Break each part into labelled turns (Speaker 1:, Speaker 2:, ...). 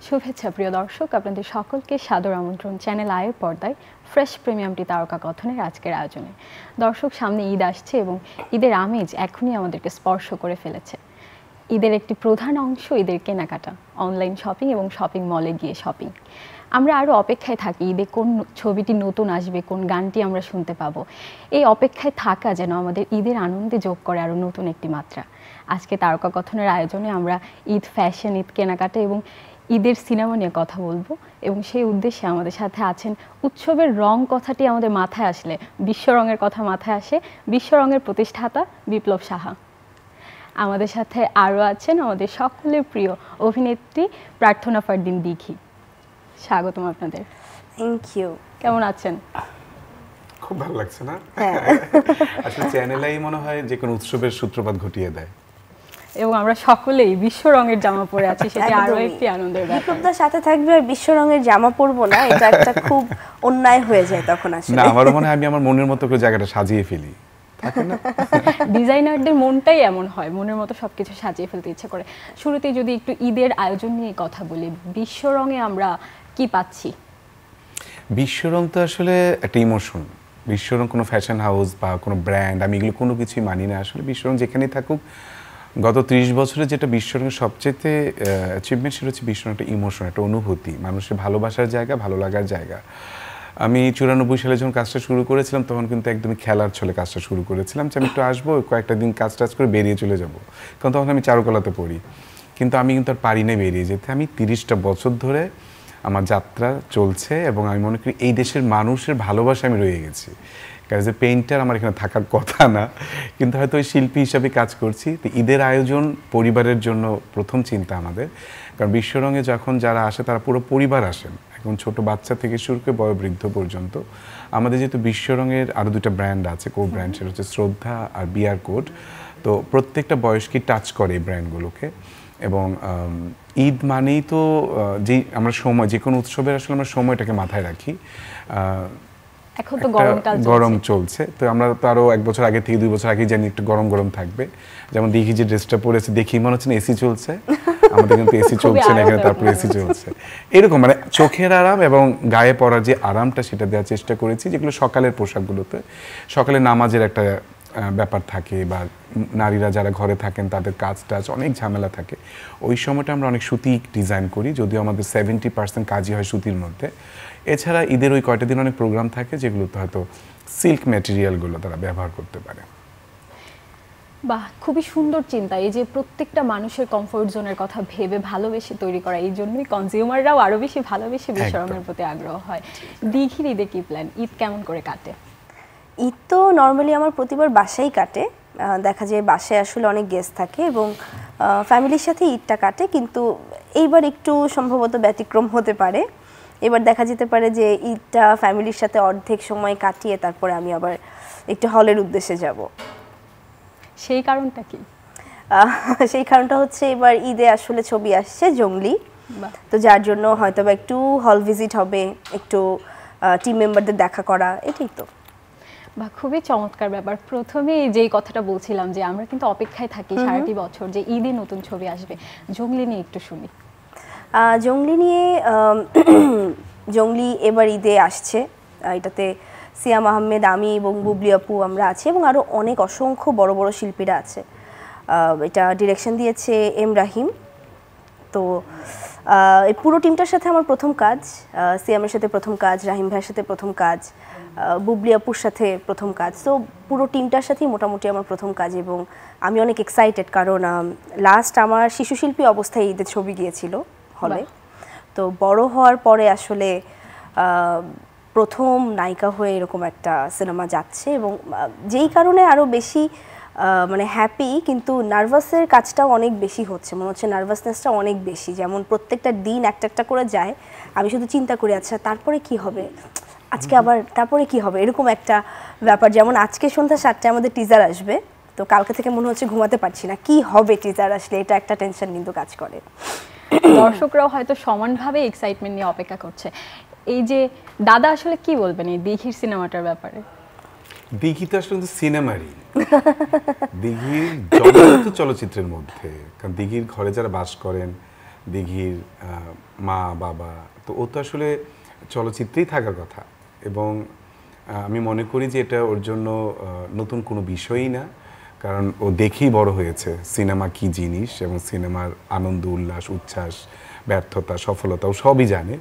Speaker 1: শুভেচ্ছা প্রিয় দর্শক, আপনাদের সকলকে সাদর আমন্ত্রণ চ্যানেল আয়ের পর্দায় ফ্রেশ প্রিমিয়ামটি তারকা কথনের আজকের আয়োজনে। দর্শক, সামনে ঈদ আসছে এবং ঈদের আমেজ এখনই আমাদেরকে স্পর্শ করে ফেলেছে। ঈদের একটি প্রধান অংশ ঈদের কেনাকাটা, অনলাইন শপিং এবং শপিং মলে গিয়ে শপিং। আমরা আরও অপেক্ষায় থাকি ঈদে কোন ছবিটি নতুন আসবে, কোন গানটি আমরা শুনতে পাবো। এই অপেক্ষায় থাকা যেন আমাদের ঈদের আনন্দে যোগ করে আরও নতুন একটি মাত্রা। আজকে তারকা কথনের আয়োজনে আমরা ঈদ ফ্যাশন, ঈদ কেনাকাটা এবং ঈদের সিনেমা নিয়ে কথা বলবো এবং সেই উদ্দেশ্যে আমাদের সাথে আছেন উৎসবের রং কথাটি আমাদের মাথায় আসলে বিশ্ব রঙের কথা মাথায় আসে, বিশ্ব রঙের প্রতিষ্ঠাতা বিপ্লব সাহা। আমাদের সাথে আরও আছেন আমাদের সকলের প্রিয় অভিনেত্রী প্রার্থনা ফারদিন দিঘি। স্বাগতম আপনাদের।
Speaker 2: Thank you.
Speaker 1: কেমন আছেন?
Speaker 3: খুব ভালো লাগছে না? আসলে চ্যানেলেই মনে হয় যে কোনো উৎসবের সূত্রপাত ঘটিয়ে দেয়
Speaker 1: এবং আমরা সকলেই বিশ্ব রঙের জামা পরে আছি, সেটা আরো একটি আনন্দের ব্যাপার।
Speaker 2: বিপ্লবদার সাথে থাকবে আর বিশ্ব রঙের জামা পরবো না, এটা একটা খুব অন্যায় হয়ে যায় তখন। আসলে
Speaker 3: না, আমার মনে হয় আমি আমার মনের মতো করে জায়গাটা সাজিয়ে ফেলি, থাকে না?
Speaker 1: ডিজাইনারদের মনটাই এমন হয়, মনের মতো সবকিছু সাজিয়ে ফেলতে ইচ্ছা করে। শুরুতেই যদি একটু ঈদের আয়োজন নিয়ে কথা বলি, বিশ্ব রঙে আমরা কি পাচ্ছি?
Speaker 3: বিশ্ব রং তো আসলে একটা ইমোশন। বিশ্ব রং কোনো ফ্যাশন হাউস বা কোনো ব্র্যান্ড, আমি এগুলো কোনো কিছুই মানি না। আসলে বিশ্ব রং যেখানেই থাকুক, গত 30 বছরে যেটা বিশ্ব রঙের সবচেয়ে অ্যাচিভমেন্ট সেটা হচ্ছে বিশ্ব রং একটা ইমোশন, একটা অনুভূতি, মানুষের ভালোবাসার জায়গা, ভালো লাগার জায়গা। আমি 94 সালে যখন কাজটা শুরু করেছিলাম তখন কিন্তু একদমই খেলার ছলে কাজটা শুরু করেছিলাম যে আমি একটু আসবো, কয়েকটা দিন কাজ টাজ করে বেরিয়ে চলে যাব, কারণ তখন আমি চারুকলাতে পড়ি। কিন্তু আমি কিন্তু আর পারি না বেরিয়ে যেতে। আমি 30টা বছর ধরে আমার যাত্রা চলছে এবং আমি মনে করি এই দেশের মানুষের ভালোবাসা আমি রয়ে গেছি। কারণ যে পেইন্টার আমার এখানে থাকার কথা না, কিন্তু হয়তো ওই শিল্পী হিসাবে কাজ করছি। তো ঈদের আয়োজন পরিবারের জন্য প্রথম চিন্তা আমাদের, কারণ বিশ্ব রঙে যখন যারা আসে তারা পুরো পরিবার আসেন, এখন ছোট বাচ্চা থেকে শুরু করে বয়োবৃদ্ধ পর্যন্ত। আমাদের যেহেতু বিশ্ব রঙের আরও দুটো ব্র্যান্ড আছে, কো ব্র্যান্ড, সেটা হচ্ছে শ্রদ্ধা আর বিআর কোড। তো প্রত্যেকটা বয়সকে টাচ করে এই ব্র্যান্ডগুলোকে। এবং ঈদ মানেই তো যেই আমরা সময়, যে কোনো উৎসবের আসলে আমরা সময়টাকে মাথায় রাখি।
Speaker 1: এখন তো
Speaker 3: গরম চলছে, তো আমরা তো আরো 1 বছর আগে থেকে 2 বছর আগে জানি একটু গরম গরম থাকবে। যেমন দিঘি যে ড্রেসটা পরেছে দেখি মনে হচ্ছে না এসি চলছে, আমাদের কিন্তু এসি চলছে না এখানে, তারপরে এসি চলছে। এরকম মানে চোখের আরাম এবং গায়ে পরার যে আরামটা সেটা দেওয়ার চেষ্টা করেছি, যেগুলো সকালের পোশাকগুলোতে। সকালে নামাজের একটা ব্যাপার থাকে, বা নারীরা যারা ঘরে থাকেন তাদের কাজ টাজ অনেক ঝামেলা থাকে, ওই সময়টা আমরা অনেক সুতি ডিজাইন করি, যদিও আমাদের 70% কাজই হয় সুতির মধ্যে। এছাড়া ঈদের ওই কয়টা দিন অনেক প্রোগ্রাম থাকে যেগুলোতে হয়তো সিল্ক ম্যাটেরিয়ালগুলো তারা ব্যবহার করতে পারে।
Speaker 1: বাহ, খুবই সুন্দর চিন্তা। এই যে প্রত্যেকটা মানুষের কমফোর্ট জোনের কথা ভেবে ভালোবেসে তৈরি করা, এই জন্যই কনজিউমাররাও আরো বেশি ভালোবেসে বিশ্ব রঙের প্রতি আগ্রহ হয়। দিঘির ঈদে কি প্ল্যান? ঈদ কেমন করে কাটে?
Speaker 2: ঈদ তো নর্মালি আমার প্রতিবার বাসায় কাটে। দেখা যায় বাসায় আসলে অনেক গেস্ট থাকে এবং ফ্যামিলির সাথে ঈদটা কাটে, কিন্তু এইবার একটু সম্ভবত ব্যতিক্রম হতে পারে। এবার দেখা যেতে পারে যে ঈদটা ফ্যামিলির সাথে অর্ধেক সময় কাটিয়ে তারপরে আমি আবার একটু হলের উদ্দেশ্যে যাব।
Speaker 1: সেই কারণটা কি?
Speaker 2: সেই কারণটা হচ্ছে এবার ঈদে আসলে ছবি আসছে জঙ্গলি, তো যার জন্য হয়তো বা একটু হল ভিজিট হবে, একটু টিম মেম্বারদের দেখা করা, এটাই তো।
Speaker 1: বা খুবই চমৎকার ব্যাপার। প্রথমে যেই কথাটা বলছিলাম যে আমরা কিন্তু অপেক্ষায় থাকি সারাটি বছর যে ঈদে নতুন ছবি আসবে, জঙ্গলি নিয়ে একটু শুনি।
Speaker 2: জঙ্গলি নিয়ে জঙ্গলি এবার ঈদে আসছে। এটাতে সিয়াম আহমেদ, আমি এবং বুবলি আপু আমরা আছি এবং আরও অনেক অসংখ্য বড় বড় শিল্পীরা আছে। এটা ডিরেকশন দিয়েছে এম রাহিম। তো এই পুরো টিমটার সাথে আমার প্রথম কাজ, সিয়ামের সাথে প্রথম কাজ, রাহিম ভাইয়ের সাথে প্রথম কাজ, বুবলি আপুর সাথে প্রথম কাজ। তো পুরো টিমটার সাথেই মোটামুটি আমার প্রথম কাজ এবং আমি অনেক এক্সাইটেড, কারণ লাস্ট আমার শিশু শিল্পী অবস্থায় ঈদের ছবি গিয়েছিল হলে। তো বড় হওয়ার পরে আসলে প্রথম নায়িকা হয়ে এরকম একটা সিনেমা যাচ্ছে এবং যেই কারণে আরও বেশি মানে হ্যাপি, কিন্তু নার্ভাসের কাজটাও অনেক বেশি হচ্ছে, মনে হচ্ছে নার্ভাসনেসটা অনেক বেশি। যেমন প্রত্যেকটা দিন একটা একটা করে যায়, আমি শুধু চিন্তা করি আচ্ছা তারপরে কি হবে, আজকে আবার তারপরে কি হবে, এরকম একটা ব্যাপার। যেমন আজকে সন্ধ্যা 7টায় আমাদের টিজার আসবে, তো কালকে থেকে মনে হচ্ছে ঘুমাতে পারছি না, কি হবে টিজার আসলে, এটা একটা টেনশন কিন্তু কাজ করে।
Speaker 1: দর্শকরাও হয়তো সমানভাবে এক্সাইটমেন্ট নিয়ে অপেক্ষা করছে। এই যে দাদা আসলে কি বলবেন এই দিঘির সিনেমাটার ব্যাপারে?
Speaker 3: দিঘি তো আসলে সিনেমারই, দিঘির জনগত চলচ্চিত্রের মধ্যে, কারণ দিঘির ঘরে যারা বাস করেন দিঘির মা বাবা, তো ও তো আসলে চলচ্চিত্রেই থাকার কথা, এবং আমি মনে করি যে এটা ওর জন্য নতুন কোনো বিষয়ই না, কারণ ও দেখেই বড় হয়েছে সিনেমা কি জিনিস এবং সিনেমার আনন্দ উল্লাস উচ্ছ্বাস ব্যর্থতা সফলতা ও সবই জানে।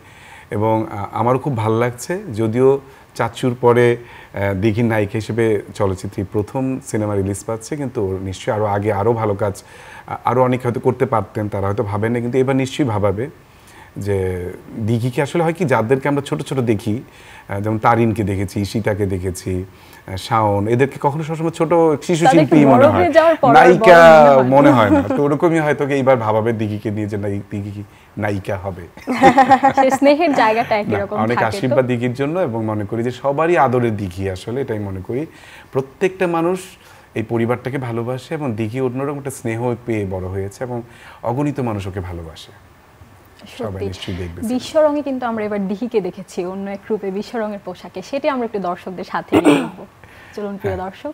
Speaker 3: এবং আমারও খুব ভালো লাগছে, যদিও চাচুর পরে দিঘির নায়িকা হিসেবে চলচ্চিত্রে প্রথম সিনেমা রিলিজ পাচ্ছে, কিন্তু ওর নিশ্চয়ই আরও আগে আরও ভালো কাজ আরও অনেক হয়তো করতে পারতেন, তারা হয়তো ভাবেন না, কিন্তু এবার নিশ্চয়ই ভাবাবে যে দিঘিকে আসলে হয় কি, যাদেরকে আমরা ছোট ছোট দেখি, যেমন তারিনকে দেখেছি, সীতাকে দেখেছি, শাওন, এদেরকে কখনো সবসময় ছোট শিশু শিল্পী মনে হয়, নায়িকা মনে হয় না। তো ওরকমই হয়তো এইবার ভাবাবে দিঘিকে নিয়ে যে দিঘি কি নায়িকা হবে।
Speaker 1: স্নেহের জায়গাটা একই রকম থাকে।
Speaker 3: অনেক আশীর্বাদ দিঘির জন্য, এবং মনে করি যে সবারই আদরের দিঘি আসলে, এটাই মনে করি প্রত্যেকটা মানুষ এই পরিবারটাকে ভালোবাসে, এবং দিঘি অন্যরকম একটা স্নেহ পেয়ে বড় হয়েছে, এবং অগণিত মানুষ ওকে ভালোবাসে।
Speaker 1: বিশ্বরঙে কিন্তু আমরা এবার দিঘিকে দেখেছি অন্য এক রূপে, বিশ্বরঙের পোশাকে, সেটি আমরা একটু দর্শকদের সাথে নিয়ে নেব। চলুন প্রিয় দর্শক,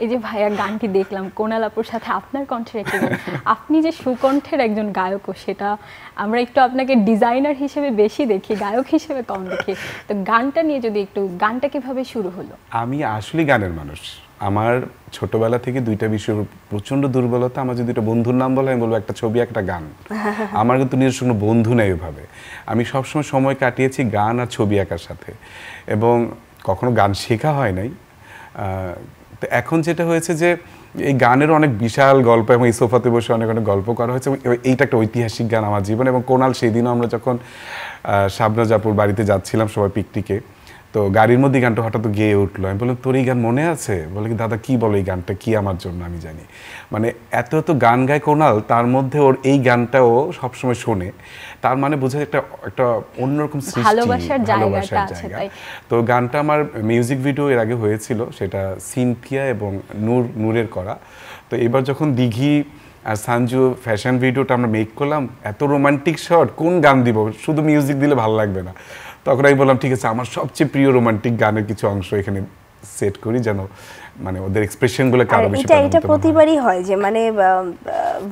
Speaker 1: এই যে ভাইয়া গানটি দেখলাম কোনাল আপুর সাথে আপনার কণ্ঠের একটি গান, আপনি যে সুকণ্ঠের একজন গায়কও, সেটা আমরা একটু আপনাকে ডিজাইনার হিসেবে বেশি দেখি, গায়ক হিসেবে কম দেখি। তো গানটা নিয়ে যদি একটু, গানটা কিভাবে শুরু হলো?
Speaker 3: আমি আসলে গানের মানুষ, আমার ছোটবেলা থেকে দুইটা বিষয়ের প্রচন্ড দুর্বলতা। আমার যদি একটা বন্ধুর নাম বলে আমি বলবো একটা ছবি একটা গান। আমার কিন্তু নিজস্ব কোনো বন্ধু নেই ওইভাবে, আমি সবসময় সময় কাটিয়েছি গান আর ছবি আঁকার সাথে, এবং কখনো গান শেখা হয় নাই। তো এখন যেটা হয়েছে যে এই গানের অনেক বিশাল গল্প, এবং এই সোফাতে বসে অনেক অনেক গল্প করা হয়েছে, এইটা একটা ঐতিহাসিক গান আমার জীবন। এবং কোনাল সেদিনও আমরা যখন শাবনাজ আপুর বাড়িতে যাচ্ছিলাম সবাই পিকনিকে, তো গাড়ির মধ্যে গানটা হঠাৎ গেয়ে উঠলো। আমি বললাম তোর এই গান মনে আছে? বলে কি দাদা কি বলো, এই গানটা কি আমার জন্য, আমি জানি। মানে এত এত গান গায় কোনাল, তার মধ্যে ওর এই গানটাও সবসময় শোনে, তার মানে বোঝা একটা একটা অন্যরকম সৃষ্টি,
Speaker 1: ভালোবাসার জায়গা।
Speaker 3: তো গানটা আমার মিউজিক ভিডিও এর আগে হয়েছিল, সেটা সিনথিয়া এবং নূরের করা। তো এবার যখন দিঘি আর সানজু ফ্যাশন ভিডিওটা আমরা মেক করলাম, এত রোমান্টিক শট, কোন গান দিব, শুধু মিউজিক দিলে ভালো লাগবে না। তখন আমি বললাম ঠিক আছে, আমার সবচেয়ে প্রিয় রোমান্টিক গানের কিছু অংশ এখানে সেট করি, যেন মানে ওদের এক্সপ্রেশনগুলো কারো বেশি
Speaker 2: এটা এটা প্রতিবারই হয় যে মানে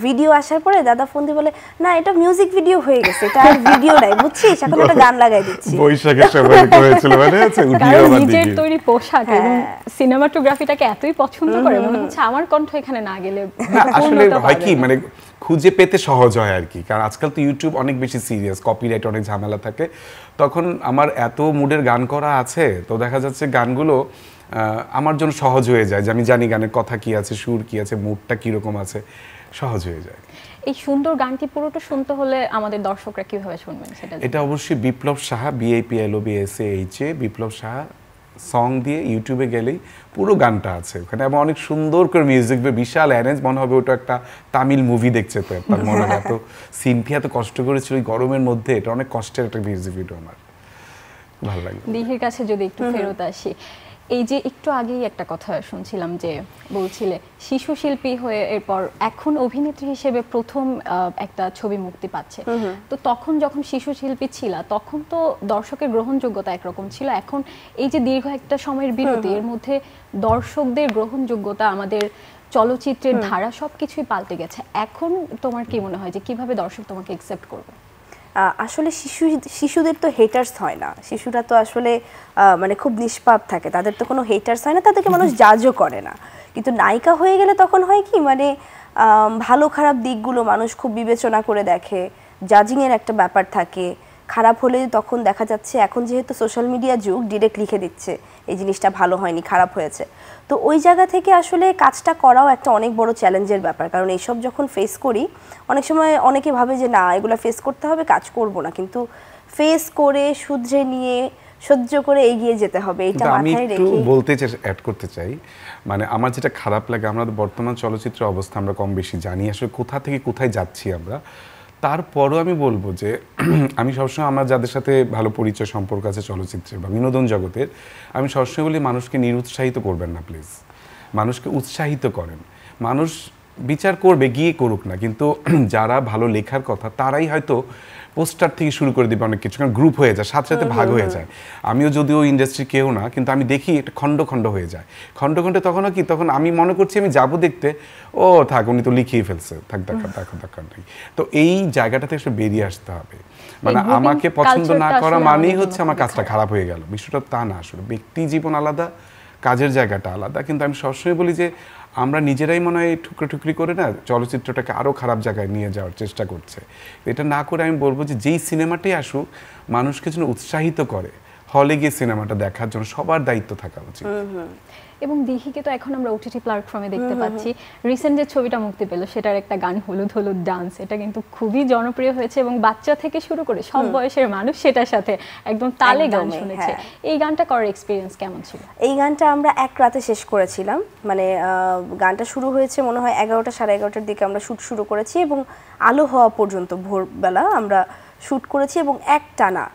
Speaker 2: ভিডিও আসার পরে দাদা ফোন দিয়ে বলে না এটা মিউজিক ভিডিও হয়ে গেছে, এটা আর ভিডিও নাই, বুঝছিস, এখন একটা গান লাগাই দিচ্ছি।
Speaker 3: বৈশাখের সময় হয়েছিল, মানে আছে উঠিও আমার দিকে
Speaker 1: নিজের তৈরি পোশাক এবং সিনেমাটোগ্রাফিটাকে এতই পছন্দ করে, মনে হচ্ছে আমার কণ্ঠ এখানে না গেলে
Speaker 3: আসলে হয় কি, মানে খুঁজে পেতে সহজ হয় আর কি, কারণ আজকাল তো ইউটিউব অনেক বেশি সিরিয়াস, কপিরাইট অনেক ঝামেলা থাকে। তখন আমার এত মুডের গান করা আছে, তো দেখা যাচ্ছে গানগুলো আমার জন্য সহজ হয়ে যায়, যে আমি জানি গানের কথা কি আছে, সুর কি আছে, মুডটা কিরকম আছে, সহজ হয়ে যায়।
Speaker 1: এই সুন্দর গানটি পুরোটা শুনতে হলে আমাদের দর্শকরা কিভাবে শুনবেন সেটা?
Speaker 3: এটা অবশ্যই বিপ্লব সাহা, BIPLOBSAHA, বিপ্লব সাহা সং দিয়ে ইউটিউবে গেলেই পুরো গানটা আছে ওখানে, এবং অনেক সুন্দর করে মিউজিক, বিশাল অ্যারেঞ্জ, মনে হবে ওটা একটা তামিল মুভি দেখছে। তো তার মনে হয় এত সিনথিয়া এত কষ্ট করেছিল ওই গরমের মধ্যে, এটা অনেক কষ্টের একটা মিউজিক ভিডিও, আমার ভালো লাগে।
Speaker 1: দিঘির কাছে যদি একটু ফেরত আসি, এই যে একটু আগেই একটা কথা শুনছিলাম যে বলছিলে শিশু শিল্পী হয়ে এরপর এখন অভিনেত্রী হিসেবে প্রথম একটা ছবি মুক্তি পাচ্ছে, তো তখন যখন শিশু শিল্পী ছিল তখন তো দর্শকের গ্রহণযোগ্যতা একরকম ছিল, এখন এই যে দীর্ঘ একটা সময়ের বিরতি, এর মধ্যে দর্শকদের গ্রহণযোগ্যতা, আমাদের চলচ্চিত্রের ধারা সবকিছুই পাল্টে গেছে। এখন তোমার কি মনে হয় যে কিভাবে দর্শক তোমাকে অ্যাকসেপ্ট করবে?
Speaker 2: আসলে শিশুদের তো হেটার্স হয় না, শিশুরা তো আসলে মানে খুব নিষ্পাপ থাকে, তাদের তো কোনো হেটার্স হয় না, তাদেরকে মানুষ জাজও করে না। কিন্তু নায়িকা হয়ে গেলে তখন হয় কি, মানে ভালো খারাপ দিকগুলো মানুষ খুব বিবেচনা করে দেখে, জাজিংয়ের একটা ব্যাপার থাকে। খারাপ হলে তখন দেখা যাচ্ছে, এখন যেহেতু সোশ্যাল মিডিয়া যুগ, ডিরেক্ট লিখে দিচ্ছে এই জিনিসটা ভালো হয়নি, খারাপ হয়েছে। তো ওই জায়গা থেকে আসলে কাজটা করাও একটা অনেক বড় চ্যালেঞ্জের ব্যাপার, কারণ এইসব যখন ফেস করি, অনেক সময় অনেকে ভাবে যে না এগুলো ফেস করতে হবে, কাজ করব না, কিন্তু ফেস করে শুধরে নিয়ে সহ্য করে এগিয়ে যেতে হবে, এটা মাথায় রেখে।
Speaker 3: আমি একটু বলতে চাই, অ্যাড করতে চাই, মানে আমার যেটা খারাপ লাগে, আমরা বর্তমান চলচ্চিত্রের অবস্থা আমরা কম বেশি জানি আসলে কোথা থেকে কোথায় যাচ্ছি আমরা। তারপরও আমি বলবো যে আমি সবসময় আমার যাদের সাথে ভালো পরিচয় সম্পর্ক আছে চলচ্চিত্রের বা বিনোদন জগতের, আমি সবসময় বলি মানুষকে নিরুৎসাহিত করবেন না প্লিজ, মানুষকে উৎসাহিত করেন। মানুষ বিচার করবে, গিয়ে করুক না, কিন্তু যারা ভালো লেখার কথা তারাই হয়তো পোস্টার থেকে শুরু করে দিবে অনেক কিছু, কারণ গ্রুপ হয়ে যায়, সাথে সাথে ভাগ হয়ে যায়। আমিও যদিও ইন্ডাস্ট্রি কেউ না, কিন্তু আমি দেখি একটা খণ্ড খণ্ড হয়ে যায়। খণ্ড খণ্ডে তখনও কি, তখন আমি মনে করছি আমি যাবো দেখতে, ও থাক উনি তো লিখিয়ে ফেলছে, থাক দরকার নেই। তো এই জায়গাটা থেকে আসলে বেরিয়ে আসতে হবে। মানে আমাকে পছন্দ না করা মানেই হচ্ছে আমার কাজটা খারাপ হয়ে গেল, বিষয়টা তা না। আসলে ব্যক্তি জীবন আলাদা, কাজের জায়গাটা আলাদা। কিন্তু আমি সবসময় বলি যে আমরা নিজেরাই মনে হয় ঠুকরি করে না চলচ্চিত্রটাকে আরও খারাপ জায়গায় নিয়ে যাওয়ার চেষ্টা করছে। এটা না করে আমি বলবো যে যেই সিনেমাটাই আসুক মানুষকে যেন উৎসাহিত করে, হলে গিয়ে সিনেমাটা দেখার জন্য সবার দায়িত্ব থাকা উচিত।
Speaker 1: এবং দিঘিকে তো এখন আমরা ওটিটি প্ল্যাটফর্মে দেখতে পাচ্ছি। রিসেন্ট যে ছবিটা মুক্তি পেল সেটার একটা গান হলুদ হলুদ ডান্স, এটা কিন্তু খুবই জনপ্রিয় হয়েছে এবং বাচ্চা থেকে শুরু করে সব বয়সের মানুষ সেটার সাথে একদম তালে গান শুনেছে। এই গানটা করার এক্সপিরিয়েন্স কেমন ছিল?
Speaker 2: এই গানটা আমরা এক রাতে শেষ করেছিলাম। মানে গানটা শুরু হয়েছে মনে হয় 11টা সাড়ে 11টার দিকে আমরা শ্যুট শুরু করেছি এবং আলো হওয়া পর্যন্ত ভোরবেলা আমরা শ্যুট করেছি এবং এক টানা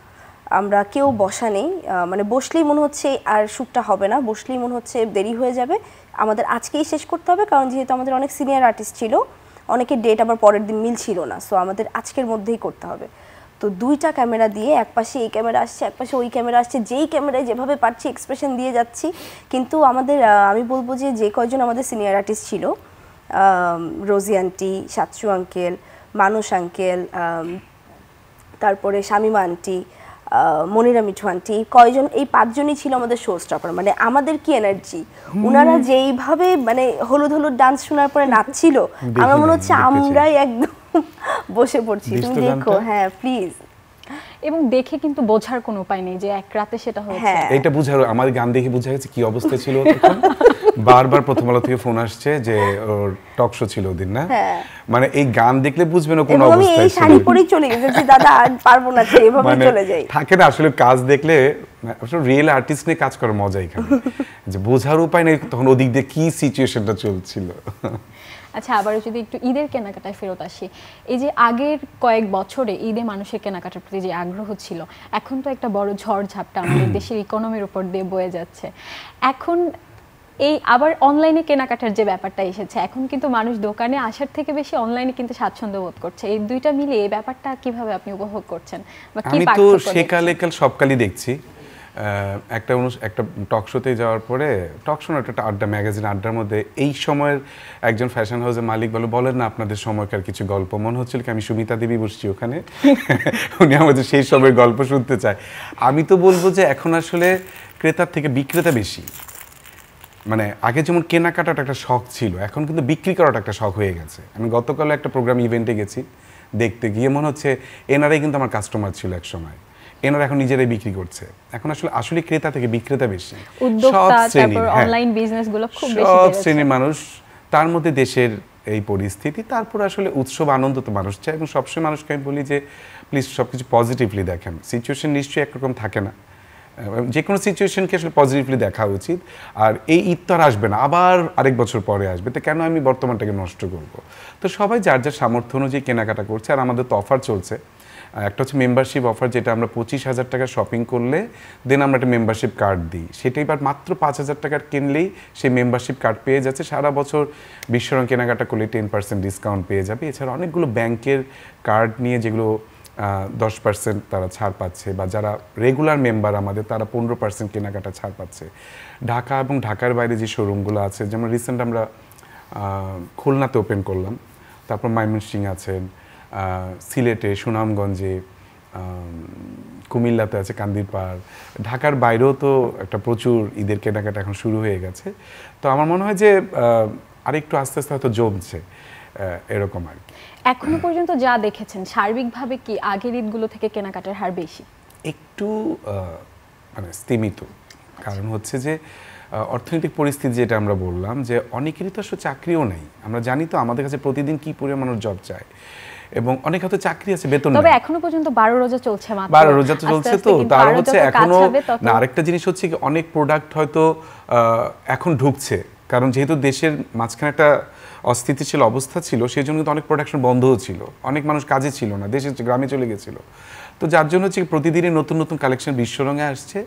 Speaker 2: আমরা কেউ বসা নেই। মানে বসলেই মনে হচ্ছে আর শ্যুটটা হবে না, বসলেই মনে হচ্ছে দেরি হয়ে যাবে, আমাদের আজকেই শেষ করতে হবে। কারণ যেহেতু আমাদের অনেক সিনিয়র আর্টিস্ট ছিল, অনেকের ডেট আবার পরের দিন মিল ছিল না, সো আমাদের আজকের মধ্যেই করতে হবে। তো দুইটা ক্যামেরা দিয়ে, এক পাশে এই ক্যামেরা আসছে, এক পাশে ওই ক্যামেরা আসছে, যেই ক্যামেরায় যেভাবে পারছি এক্সপ্রেশন দিয়ে যাচ্ছি। কিন্তু আমাদের আমি বলবো যে কয়জন আমাদের সিনিয়র আর্টিস্ট ছিল, রোজি আন্টি, সাতশু আঙ্কেল, মানস আঙ্কেল, তারপরে শামিমা আন্টি, মনিরা মিঠু আন্টি, কয়জন, এই 5 জনই ছিল আমাদের শো স্টপার। মানে আমাদের কি এনার্জি, ওনারা যেইভাবে মানে হলুদ হলুদ ডান্স শোনার পরে নাচছিল, আমার মনে হচ্ছে আমরাই একদম বসে পড়ছি। তুমি দেখো, হ্যাঁ প্লিজ।
Speaker 1: এবং দেখে কিন্তু বোঝার কোনো উপায় নেই যে এক রাতে সেটা হয়েছে।
Speaker 3: এটা বুঝার, আমাদের গান দেখে বোঝা গেছে কি অবস্থা ছিল তখন। বারবার প্রথম আলো থেকে ফোন আসছে যে ওর টক শো ছিল ওদিন না, মানে এই গান দেখলে বুঝবে না কোন অবস্থায় ছিল।
Speaker 2: আমি এই শাড়ি পরেই চলে গেছি, দাদা আর পারবো না, এভাবে চলে যাই।
Speaker 3: থাকে না আসলে কাজ দেখলে, আসলে রিয়েল আর্টিস্ট নিয়ে কাজ করার মজা এখানে, যে বোঝার উপায় নেই তখন ওদিক দিয়ে কি সিচুয়েশনটা চলছিল।
Speaker 1: আচ্ছা, আবার যদি একটু ঈদের কেনাকাটায় ফেরত আসি, এই যে আগের কয়েক বছরে ঈদে মানুষের কেনাকাটার প্রতি যে আগ্রহ ছিল, এখন তো একটা বড় ঝড় ঝাপটা আমাদের দেশের ইকোনমির উপর দিয়ে বয়ে যাচ্ছে। এখন এই আবার অনলাইনে কেনাকাটার যে ব্যাপারটা এসেছে, এখন কিন্তু মানুষ দোকানে আসার থেকে বেশি অনলাইনে কিন্তু স্বাচ্ছন্দ্য বোধ করছে। এই দুইটা মিলে এই ব্যাপারটা কিভাবে আপনি উপভোগ করছেন বা কি পার্থক্য?
Speaker 3: আমি তো সেকালে সবকালই দেখছি। একটা টক শোতে যাওয়ার পরে, টক শো একটা আড্ডা, ম্যাগাজিন আড্ডার মধ্যে এই সময়ের একজন ফ্যাশন হাউসের মালিক বলেন না আপনাদের সময়কার কিছু গল্প। মনে হচ্ছিল কি আমি সুমিতা দেবী বসছি ওখানে, উনি আমাদের সেই সময়ের গল্প শুনতে চায়। আমি তো বলবো যে এখন আসলে ক্রেতার থেকে বিক্রেতা বেশি। মানে আগে যেমন কেনাকাটাটা একটা শখ ছিল, এখন কিন্তু বিক্রি করাটা একটা শখ হয়ে গেছে। আমি গতকাল একটা প্রোগ্রাম ইভেন্টে গেছি, দেখতে গিয়ে মনে হচ্ছে এনারাই কিন্তু আমার কাস্টমার ছিল এক সময়, এনারা এখন নিজেরাই বিক্রি করছে। এখন আসলে ক্রেতা থেকে বিক্রেতা বেশি, সব শ্রেণীর মানুষ, তার মধ্যে দেশের এই পরিস্থিতি, তারপর আসলে উৎসব আনন্দ তো মানুষ চায়। এবং সবসময় মানুষকে আমি বলি যে প্লিজ সবকিছু পজিটিভলি দেখেন। সিচুয়েশন নিশ্চয়ই একরকম থাকে না, যে কোনো সিচুয়েশনকে আসলে পজিটিভলি দেখা উচিত। আর এই ঈদ তো আর আসবে না, আবার আরেক বছর পরে আসবে, তো কেন আমি বর্তমানটাকে নষ্ট করব? তো সবাই যার যার সামর্থ্য অনুযায়ী কেনাকাটা করছে। আর আমাদের তো অফার চলছে, একটা হচ্ছে মেম্বারশিপ অফার, যেটা আমরা 25,000 টাকা শপিং করলে দেন আমরা একটা মেম্বারশিপ কার্ড দিই। সেটা এবার মাত্র 5,000 টাকার কিনলেই সেই মেম্বারশিপ কার্ড পেয়ে যাচ্ছে। সারা বছর বিশ্বরং কেনাকাটা করলে 10% ডিসকাউন্ট পেয়ে যাবে। এছাড়া অনেকগুলো ব্যাংকের কার্ড নিয়ে যেগুলো 10% তারা ছাড় পাচ্ছে, বা যারা রেগুলার মেম্বার আমাদের তারা 15% কেনাকাটা ছাড় পাচ্ছে। ঢাকা এবং ঢাকার বাইরে যে শোরুমগুলো আছে, যেমন রিসেন্ট আমরা খুলনাতে ওপেন করলাম, তারপর ময়মনসিংহ আছেন, সিলেটে, সুনামগঞ্জে, কুমিল্লাতে আছে কান্দিরপাড়, ঢাকার বাইরেও তো একটা প্রচুর ঈদের কেনাকাটা এখন শুরু হয়ে গেছে। তো আমার মনে হয় যে আরেকটু আস্তে আস্তে হয়তো জমছে এরকম আর কি।
Speaker 1: এখনো পর্যন্ত যা দেখেছেন সার্বিকভাবে কি আগের ঈদগুলো থেকে কেনাকাটার হার বেশি?
Speaker 3: একটু মানে স্তীমিত। কারণ হচ্ছে যে অর্থনৈতিক পরিস্থিতি, যেটা আমরা বললাম যে অনেকেরই তো আসলে চাকরিও নেই। আমরা জানি তো আমাদের কাছে প্রতিদিন কি পরিমাণ মানুষ জব চায়, এবং অনেক হয়তো চাকরি আছে, বেতন নেই।
Speaker 1: তবে এখনো পর্যন্ত 12 রোজা চলছে, মাত্র
Speaker 3: 12 রোজা তো চলছে। তো তার হচ্ছে এখনো না, আরেকটা জিনিস হচ্ছে কি অনেক প্রোডাক্ট হয়তো এখন ঢুকছে, কারণ যেহেতু দেশের মাঝখানে একটা অস্থিতিশীল অবস্থা ছিল, সেই জন্য কিন্তু অনেক প্রোডাকশন বন্ধও ছিল, অনেক মানুষ কাজে ছিল না, দেশের গ্রামে চলে গেছিল। তো যার জন্য হচ্ছে প্রতিদিনই নতুন নতুন কালেকশন বিশ্বরঙে আসছে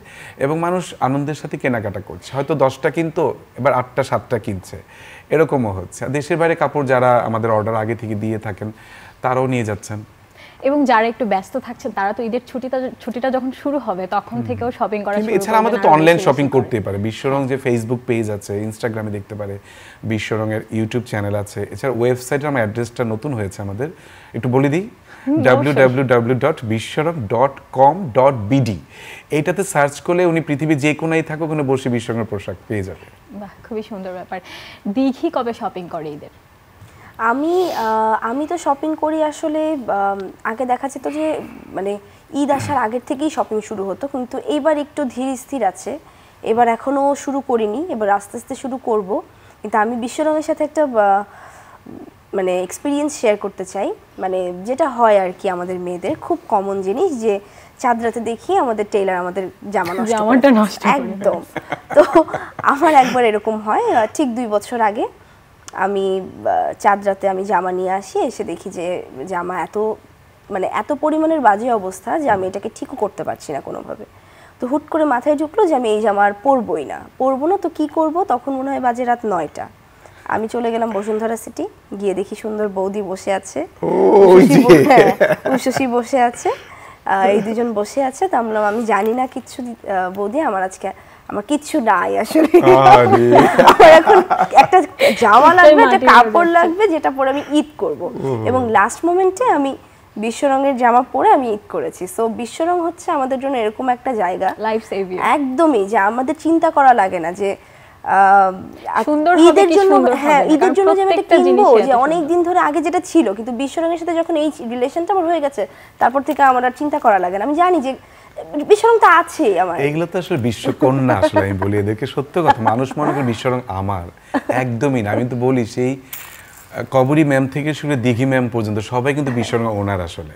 Speaker 3: এবং মানুষ আনন্দের সাথে কেনাকাটা করছে, হয়তো 10টা কিনতো এবার 8টা 7টা কিনছে, এরকমও হচ্ছে। দেশের বাইরে কাপড় যারা আমাদের অর্ডার আগে থেকে দিয়ে থাকেন তারাও নিয়ে যাচ্ছেন।
Speaker 1: এবং যারা একটু ব্যস্ত থাকছে তারা তো ঈদের ছুটিটা যখন শুরু হবে তখন থেকেও শপিং করা শুরু করবে।
Speaker 3: এছাড়া আমাদের তো অনলাইন শপিং করতেই পারে, বিশ্বরং যে ফেসবুক পেজ আছে, ইনস্টাগ্রামে দেখতে পারে, বিশ্বরঙের ইউটিউব চ্যানেল আছে, এছাড়া ওয়েবসাইটে আমার অ্যাড্রেসটা নতুন হয়েছে আমাদের, একটু বলে দিই, www.bishoram.com.bd। এইটাতে সার্চ করলে উনি পৃথিবীর যে কোনায় থাকুক ওখানে বসে বিশ্বরঙের পোশাক পেয়ে যাবে।
Speaker 1: বাহ, খুবই সুন্দর ব্যাপার। দিঘি কবে শপিং করে ঈদের?
Speaker 2: আমি তো শপিং করি আসলে, আগে দেখা যেত যে মানে ঈদ আসার আগের থেকেই শপিং শুরু হতো, কিন্তু এইবার একটু ধীর স্থির আছে, এবার এখনও শুরু করিনি, এবার আস্তে আস্তে শুরু করব। কিন্তু আমি বিশ্বরঙের সাথে একটা মানে এক্সপিরিয়েন্স শেয়ার করতে চাই, মানে যেটা হয় আর কি আমাদের মেয়েদের খুব কমন জিনিস, যে চাঁদ রাতে দেখি আমাদের টেইলার আমাদের জামাটা নষ্ট একদম। তো আমার একবার এরকম হয়, ঠিক 2 বছর আগে আমি চাঁদ রাতে আমি জামা নিয়ে আসি, এসে দেখি যে জামা এত পরিমাণের বাজে অবস্থা যে আমি এটাকে ঠিকও করতে পারছি না কোনোভাবে। তো হুট করে মাথায় ঢুকলো যে আমি এই জামা আর পরবো না, তো কি করব, তখন মনে হয় বাজে রাত 9টা। আমি চলে গেলাম বসুন্ধরা সিটি, গিয়ে দেখি সুন্দর বৌদি বসে আছে, উষসী বসে আছে, এই দুজন বসে আছে। তো আমি জানি না কিচ্ছু বৌদি, আমার কিচ্ছু নাই আসলে, আমার এখন একটা জামা লাগবে, একটা কাপড় লাগবে যেটা পরে আমি ঈদ করব। এবং লাস্ট মোমেন্টে আমি বিশ্বরঙের জামা পরে আমি ঈদ করেছি। সো বিশ্বরং হচ্ছে আমাদের জন্য এরকম একটা জায়গা,
Speaker 1: লাইফ সেভিয়ার
Speaker 2: একদমই, যে আমাদের চিন্তা করা লাগে না যে
Speaker 1: ঈদের জন্য,
Speaker 2: ঈদের জন্য যে আমি একটা কিনবো, যে অনেক দিন ধরে আগে যেটা ছিল, কিন্তু বিশ্বরঙের সাথে যখন এই রিলেশনটা আমার হয়ে গেছে তারপর থেকে আমার আর চিন্তা করা লাগে না। আমি জানি যে বিশ্বরং তো আছে আমার।
Speaker 3: এগুলো তো আসলে বিশ্বকন্যা, আসলে আমি বলি এদেরকে সত্য কথা, মানুষ মনে করে বিশ্বরং আমার, একদমই না। আমি তো বলি সেই কবরী ম্যাম থেকে শুরু দিঘি ম্যাম পর্যন্ত সবাই কিন্তু বিশ্বরং ওনার। আসলে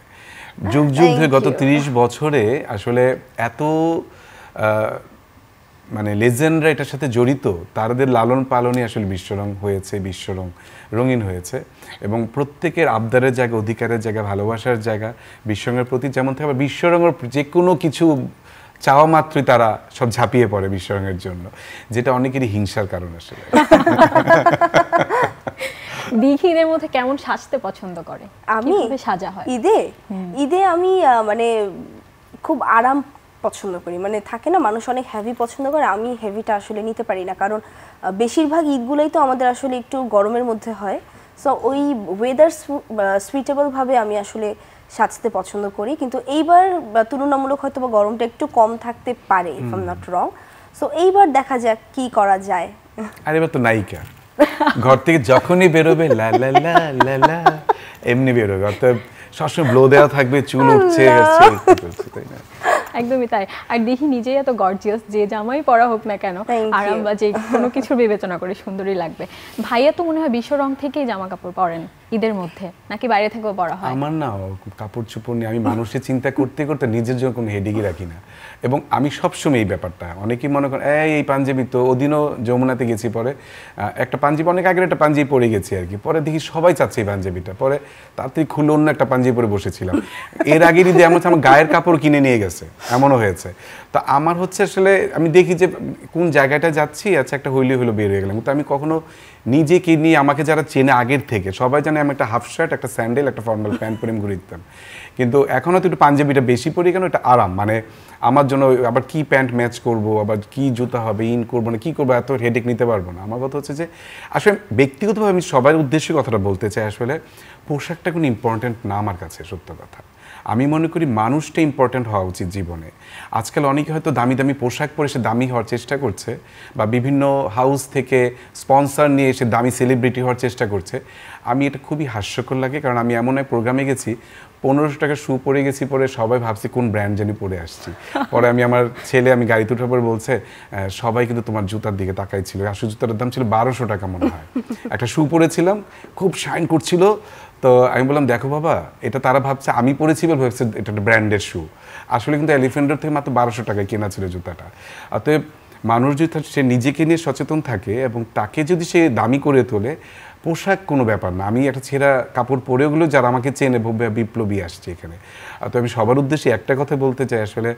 Speaker 3: যুগ যুগ ধরে গত 30 বছরে আসলে এত মানে লেজেন্ডরা এটার সাথে জড়িত, তাদের লালন পালনই আসলে বিশ্বরং হয়েছে, বিশ্বরং রঙিন হয়েছে। এবং প্রত্যেকের আবদারের জায়গা, অধিকারের জায়গা, ভালোবাসার জায়গা বিশ্বরঙের প্রতি যেমন থাকে, বিশ্বরঙের যে কোনো কিছু চাওয়া মাত্রই তারা সব ঝাঁপিয়ে পড়ে বিশ্বরঙের জন্য, যেটা অনেকেরই হিংসার কারণ আসলে।
Speaker 1: দিঘি ঈদের মধ্যে কেমন সাজতে পছন্দ করে?
Speaker 2: আমি
Speaker 1: সাজা হয়
Speaker 2: ঈদে আমি মানে খুব আরাম পছন্দ করি, মানে থাকে না মানুষ অনেক হেভি পছন্দ করে, আমি হেভিটা আসলে নিতে পারি না, কারণ বেশিরভাগ ঈদগুলোই তো আমাদের আসলে একটু গরমের মধ্যে হয়। সো ওই ওয়েদার সুইটেবল ভাবে আমি আসলে সাজতে পছন্দ করি। কিন্তু এইবার তুলনামূলক হয়তো বা গরমটা একটু কম থাকতে পারে, if I am not wrong. So এইবার দেখা যাক কি করা যায়।
Speaker 3: আর এবার তো নায়িকা, ঘর থেকে যখনই বেরোবে লা লা লা লা লা এমনি বেরোবে, অর্থাৎ সবসময় ব্লো দেওয়া থাকবে, চুল উঠছে, তাই না?
Speaker 1: একদমই তাই। আর দেখি নিজেই এত গর্জিয়াস, যে জামাই পরা হোক না কেন আরাম বা যে কোনো কিছু বিবেচনা করে সুন্দরই লাগবে। ভাইয়া তো মনে হয় বিশ্বরং থেকেই জামা কাপড় পরেন ঈদের মধ্যে, নাকি বাইরে থেকেও পরা হয়?
Speaker 3: আমার না কাপড় চোপড় নিয়ে আমি মানুষের চিন্তা করতে করতে নিজের জন্য কোনো হেডিংই রাখি না। এবং আমি সবসময় এই ব্যাপারটা, অনেকেই মনে করেন এই পাঞ্জাবি, তো ওদিনও যমুনাতে গেছি, পরে একটা পাঞ্জাবি, অনেক আগের একটা পাঞ্জাবি পরে গেছি আর কি, পরে দেখি সবাই চাচ্ছে এই পাঞ্জাবিটা, পরে তাড়াতাড়ি খুলে অন্য একটা পাঞ্জাবি পরে বসেছিলাম। এর আগের ঈদে আমার গায়ের কাপড় কিনে নিয়ে গেছে, এমনও হয়েছে। তো আমার হচ্ছে আসলে আমি দেখি যে কোন জায়গাটা যাচ্ছি, আচ্ছা একটা হইলে বের হয়ে গেলাম, কিন্তু আমি কখনো নিজেকে নিয়ে, আমাকে যারা চেনে আগের থেকে সবাই জানে আমি একটা হাফ শার্ট, একটা স্যান্ডেল, একটা ফর্মাল প্যান্ট পরে ঘুরে দিতাম। কিন্তু এখন হয়তো একটু পাঞ্জাবিটা বেশি পরি, কেন এটা আরাম, মানে আমার জন্য আবার কি প্যান্ট ম্যাচ করব, আবার কি জুতা হবে, ইন করবো না কি করবো, এত হেডেক নিতে পারবো না। আমার কথা হচ্ছে যে আসলে ব্যক্তিগতভাবে আমি সবার উদ্দেশ্যে কথাটা বলতে চাই, আসলে পোশাকটা কোনো ইম্পর্টেন্ট না আমার কাছে, সত্য কথা। আমি মনে করি মানুষটা ইম্পর্ট্যান্ট হওয়া উচিত জীবনে। আজকাল অনেকে হয়তো দামি দামি পোশাক পরে সে দামি হওয়ার চেষ্টা করছে, বা বিভিন্ন হাউস থেকে স্পন্সর নিয়ে এসে দামি সেলিব্রিটি হওয়ার চেষ্টা করছে। আমি এটা খুবই হাস্যকর লাগে, কারণ আমি এমন এক প্রোগ্রামে গেছি, 1500 টাকা শু পরে গেছি, পরে সবাই ভাবছি কোন ব্র্যান্ড জানি পরে আসছি। পরে আমি আমার ছেলে, আমি গাড়িতে উঠার পর বলছে সবাই কিন্তু তোমার জুতার দিকে তাকাইছিল, আসলে জুতার দাম ছিল 1200 টাকা মনে হয়। একটা শু পরেছিলাম, খুব শাইন করছিল। তো আমি বললাম দেখো বাবা, এটা তারা ভাবছে আমি পরেছি বলে ভাবছে এটা একটা ব্র্যান্ডের শু, আসলে কিন্তু এলিফ্যান্টের থেকে মাত্র 1200 টাকায় কেনা ছিল জুতাটা। অতএব মানুষ যদি সে নিজেকে নিয়ে সচেতন থাকে এবং তাকে যদি সে দামি করে তোলে, পোশাক কোনো ব্যাপার না, আমি একটা ছেঁড়া কাপড় পরেও গেলেও যারা আমাকে চেনে বিপ্লবী আসছে এখানে। তো আমি সবার উদ্দেশ্যে একটা কথা বলতে চাই, আসলে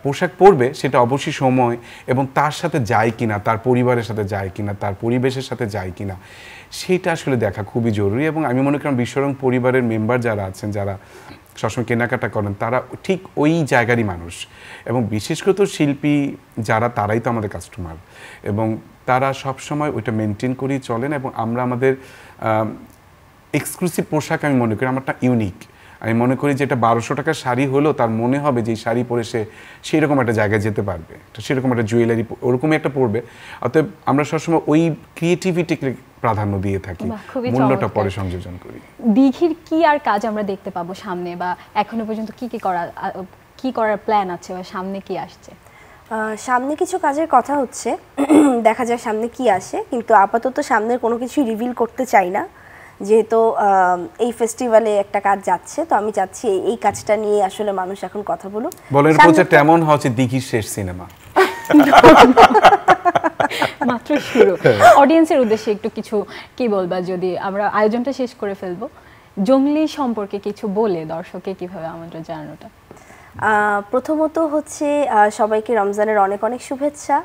Speaker 3: পোশাক পরবে সেটা অবশ্যই সময় এবং তার সাথে যায় কিনা, তার পরিবারের সাথে যায় কিনা, তার পরিবেশের সাথে যায় কিনা, সেটা আসলে দেখা খুবই জরুরি। এবং আমি মনে করি বিশ্বরং পরিবারের মেম্বার যারা আছেন, যারা সবসময় কেনাকাটা করেন, তারা ঠিক ওই জায়গারই মানুষ। এবং বিশেষ করে তো শিল্পী যারা, তারাই তো আমাদের কাস্টমার, এবং তারা সবসময় ওইটা মেনটেন করেই চলেন। এবং আমরা আমাদের এক্সক্লুসিভ পোশাক, আমি মনে করি আমারটা ইউনিক। আমি মনে করি যে এটা 1200 টাকার শাড়ি হলেও তার মনে হবে যে এই শাড়ি পরে সে সেরকম একটা জায়গায় যেতে পারবে, সেরকম একটা জুয়েলারি ওরকমই একটা পরবে। অতএব আমরা সবসময় ওই ক্রিয়েটিভিটিকে প্রাধান্য দিয়ে থাকি, মূল্যটা পরে সংযোজন করি।
Speaker 1: দিঘির কি আর কাজ আমরা দেখতে পাবো সামনে, বা এখনো পর্যন্ত কি করার প্ল্যান আছে, বা সামনে কি আসছে?
Speaker 2: সামনে কিছু কাজের কথা হচ্ছে, দেখা যাক সামনে কি আসে, কিন্তু আপাতত সামনের কোনো কিছু রিভিল করতে চাই না, যেহেতু এই ফেস্টিভ্যালে একটা কাজ যাচ্ছে। তো আমি চাচ্ছি এই কাজটা নিয়ে আসলে মানুষ এখন কথা বলুক।
Speaker 3: বলেন প্রচারটা এমন হচ্ছে দিঘির শেষ সিনেমা
Speaker 1: মাত্র শুরু। অডিয়েন্সের উদ্দেশ্যে একটু কিছু কি বলবা, যদি আমরা আয়োজনটা শেষ করে ফেলবো, জংলি সম্পর্কে কিছু বলে দর্শককে কিভাবে আমন্ত্রণ জানানোটা?
Speaker 2: প্রথমত হচ্ছে সবাইকে রমজানের অনেক অনেক শুভেচ্ছা।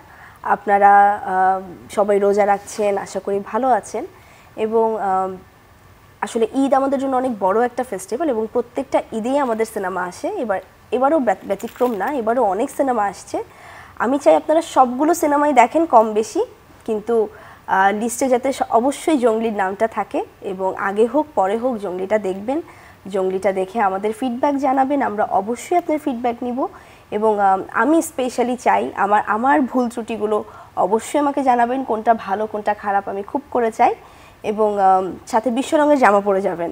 Speaker 2: আপনারা সবাই রোজা রাখছেন, আশা করি ভালো আছেন। এবং আসলে ঈদ আমাদের জন্য অনেক বড় একটা ফেস্টিভ্যাল, এবং প্রত্যেকটা ঈদেই আমাদের সিনেমা আসে। এবারও ব্যতিক্রম না, এবারও অনেক সিনেমা আসছে। আমি চাই আপনারা সবগুলো সিনেমাই দেখেন কম বেশি, কিন্তু লিস্টে যাতে অবশ্যই জংলির নামটা থাকে, এবং আগে হোক পরে হোক জংলিটা দেখবেন। জংলিটা দেখে আমাদের ফিডব্যাক জানাবেন, আমরা অবশ্যই আপনার ফিডব্যাক নিব। এবং আমি স্পেশালি চাই আমার ভুল ত্রুটিগুলো অবশ্যই আমাকে জানাবেন, কোনটা ভালো কোনটা খারাপ আমি খুব করে চাই। এবং সাথে বিশ্ব রঙের জামা পরে যাবেন।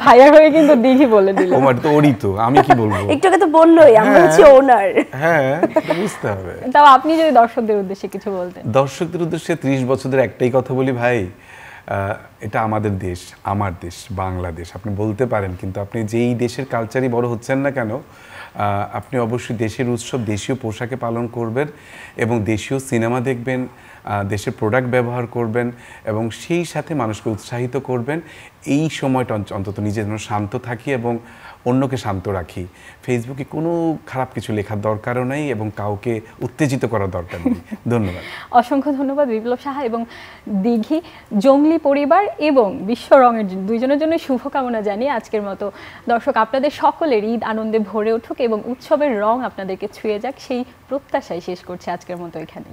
Speaker 1: ভাইয়া হয়ে কিন্তু দিঘি বলে দিল।
Speaker 3: ওমার তো ওরই তো, আমি কি বলবো,
Speaker 2: একটু আগে তো বললোই আমরা হচ্ছে ওনার।
Speaker 3: হ্যাঁ বুঝতে হবে।
Speaker 1: তাও আপনি যদি দর্শকদের উদ্দেশ্যে কিছু বলতেন।
Speaker 3: দর্শকদের উদ্দেশ্যে 30 বছরের একটাই কথা বলি ভাই, এটা আমাদের দেশ, আমার দেশ বাংলাদেশ। আপনি বলতে পারেন, কিন্তু আপনি যেই দেশের কালচারই বড় হচ্ছেন না কেন, আপনি অবশ্যই দেশের উৎসব দেশীয় পোশাকে পালন করবেন, এবং দেশীয় সিনেমা দেখবেন, দেশের প্রোডাক্ট ব্যবহার করবেন, এবং সেই সাথে মানুষকে উৎসাহিত করবেন। এই সময়টা অন্তত নিজের জন্য শান্ত থাকি এবং অন্যকে শান্ত রাখি। ফেসবুকে কোনো খারাপ কিছু লেখার দরকারও নেই, এবং কাউকে উত্তেজিত করার দরকার নেই। ধন্যবাদ।
Speaker 1: অসংখ্য ধন্যবাদ বিপ্লব সাহা এবং দিঘি জংলি পরিবার এবং বিশ্ব রঙের দুইজনের জন্য শুভকামনা জানিয়ে আজকের মতো দর্শক আপনাদের সকলের ঈদ আনন্দে ভরে উঠুক এবং উৎসবের রং আপনাদেরকে ছুঁয়ে যাক, সেই প্রত্যাশায় শেষ করছে আজকের মতো এখানে।